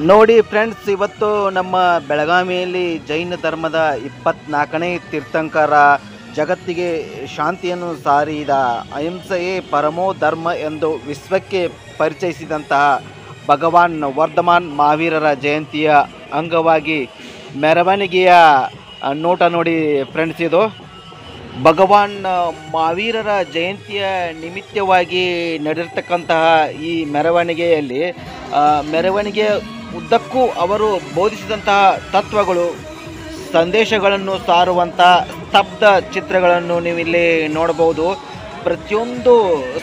ನೋಡಿ ಫ್ರೆಂಡ್ಸ್, ಇವತ್ತು ನಮ್ಮ ಬೆಳಗಾವಿಯಲ್ಲಿ ಜೈನ ಧರ್ಮದ 24ನೇ ತೀರ್ಥಂಕರ, ಜಗತ್ತಿಗೆ ಶಾಂತಿಯನ್ನು ಸಾರಿದ ಅಹಿಂಸೆಯೇ ಪರಮೋ ಧರ್ಮ ಎಂದು ವಿಶ್ವಕ್ಕೆ ಪರಿಚಯಿಸಿದಂತಹ ಭಗವಾನ್ ವರ್ಧಮಾನ್ ಮಹಾವೀರರ ಜಯಂತಿಯ ಅಂಗವಾಗಿ ಮೆರವಣಿಗೆಯ ನೋಟ ನೋಡಿ ಫ್ರೆಂಡ್ಸ್. ಇದು ಭಗವಾನ್ ಮಹಾವೀರರ ಜಯಂತಿಯ ನಿಮಿತ್ತವಾಗಿ ನಡೆದಿರ್ತಕ್ಕಂತಹ ಈ ಮೆರವಣಿಗೆಯಲ್ಲಿ ಮೆರವಣಿಗೆಯ ಉದ್ದಕ್ಕೂ ಅವರು ಬೋಧಿಸಿದಂತಹ ತತ್ವಗಳು, ಸಂದೇಶಗಳನ್ನು ಸಾರುವಂಥ ಸ್ತಬ್ಧ ಚಿತ್ರಗಳನ್ನು ನೀವಿಲ್ಲಿ ನೋಡಬಹುದು. ಪ್ರತಿಯೊಂದು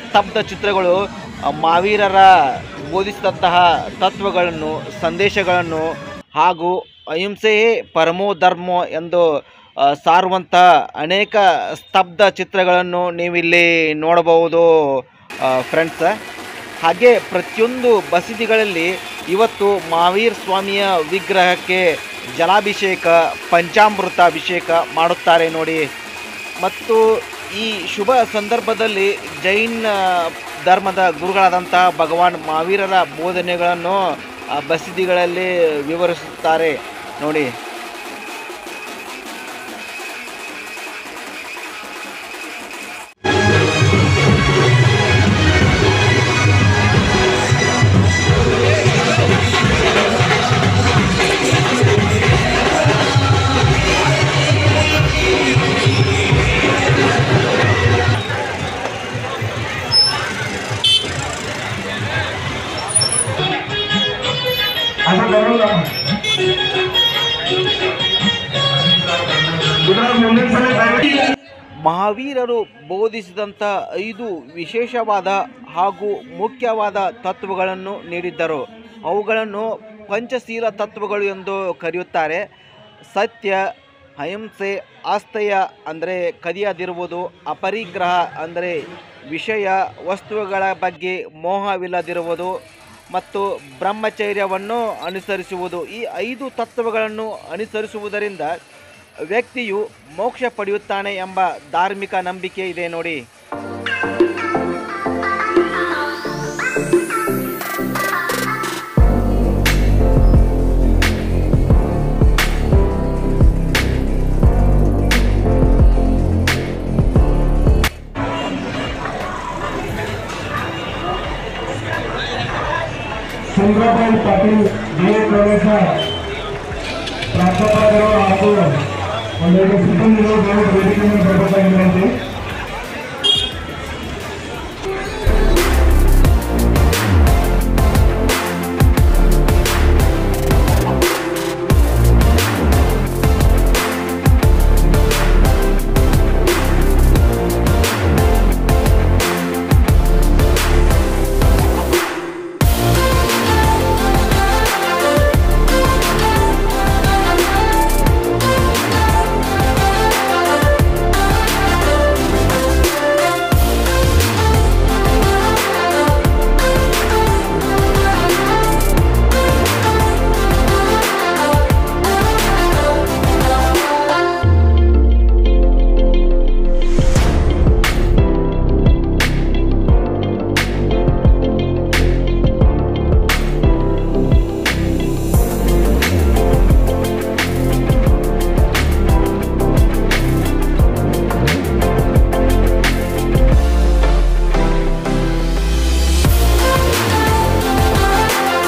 ಸ್ತಬ್ಧ ಚಿತ್ರಗಳು ಮಹಾವೀರರ ಬೋಧಿಸಿದಂತಹ ತತ್ವಗಳನ್ನು, ಸಂದೇಶಗಳನ್ನು ಹಾಗೂ ಅಹಿಂಸೆಯೇ ಪರಮೋ ಧರ್ಮ ಎಂದು ಸಾರುವಂಥ ಅನೇಕ ಸ್ತಬ್ಧ ಚಿತ್ರಗಳನ್ನು ನೀವಿಲ್ಲಿ ನೋಡಬಹುದು ಫ್ರೆಂಡ್ಸ್. ಹಾಗೆ ಪ್ರತಿಯೊಂದು ಬಸದಿಗಳಲ್ಲಿ ಇವತ್ತು ಮಹಾವೀರ್ ಸ್ವಾಮಿಯ ವಿಗ್ರಹಕ್ಕೆ ಜಲಾಭಿಷೇಕ, ಪಂಚಾಮೃತ ಅಭಿಷೇಕ ಮಾಡುತ್ತಾರೆ ನೋಡಿ. ಮತ್ತು ಈ ಶುಭ ಸಂದರ್ಭದಲ್ಲಿ ಜೈನ ಧರ್ಮದ ಗುರುಗಳಾದಂಥ ಭಗವಾನ್ ಮಹಾವೀರರ ಬೋಧನೆಗಳನ್ನು ಬಸದಿಗಳಲ್ಲಿ ವಿವರಿಸುತ್ತಾರೆ ನೋಡಿ. ಮಹಾವೀರರು ಬೋಧಿಸಿದಂಥ 5 ವಿಶೇಷವಾದ ಹಾಗೂ ಮುಖ್ಯವಾದ ತತ್ವಗಳನ್ನು ನೀಡಿದ್ದರು. ಅವುಗಳನ್ನು ಪಂಚಶೀಲ ತತ್ವಗಳು ಎಂದು ಕರೆಯುತ್ತಾರೆ. ಸತ್ಯ, ಅಹಿಂಸೆ, ಆಸ್ಥೇಯ ಅಂದರೆ ಕದಿಯದಿರುವುದು, ಅಪರಿಗ್ರಹ ಅಂದರೆ ವಿಷಯ ವಸ್ತುಗಳ ಬಗ್ಗೆ ಮೋಹವಿಲ್ಲದಿರುವುದು ಮತ್ತು ಬ್ರಹ್ಮಚರ್ಯವನ್ನು ಅನುಸರಿಸುವುದು. ಈ 5 ತತ್ವಗಳನ್ನು ಅನುಸರಿಸುವುದರಿಂದ ವ್ಯಕ್ತಿಯು ಮೋಕ್ಷ ಪಡೆಯುತ್ತಾನೆ ಎಂಬ ಧಾರ್ಮಿಕ ನಂಬಿಕೆ ಇದೆ ನೋಡಿ. ಚಂದ್ರಬಾಬು ಪಾಟೀಲ್ ಬಿ.ಎ. ಪ್ರವೇಶ ಪ್ರಾಧ್ಯಾಪಕರು ಹಾಗೂ ಒಂದೆರಡು ಸಿಬ್ಬಂದಿಗಳು ವೇದಿಕೆಯನ್ನು ಬರಬೇಕಾಗಿದೆ.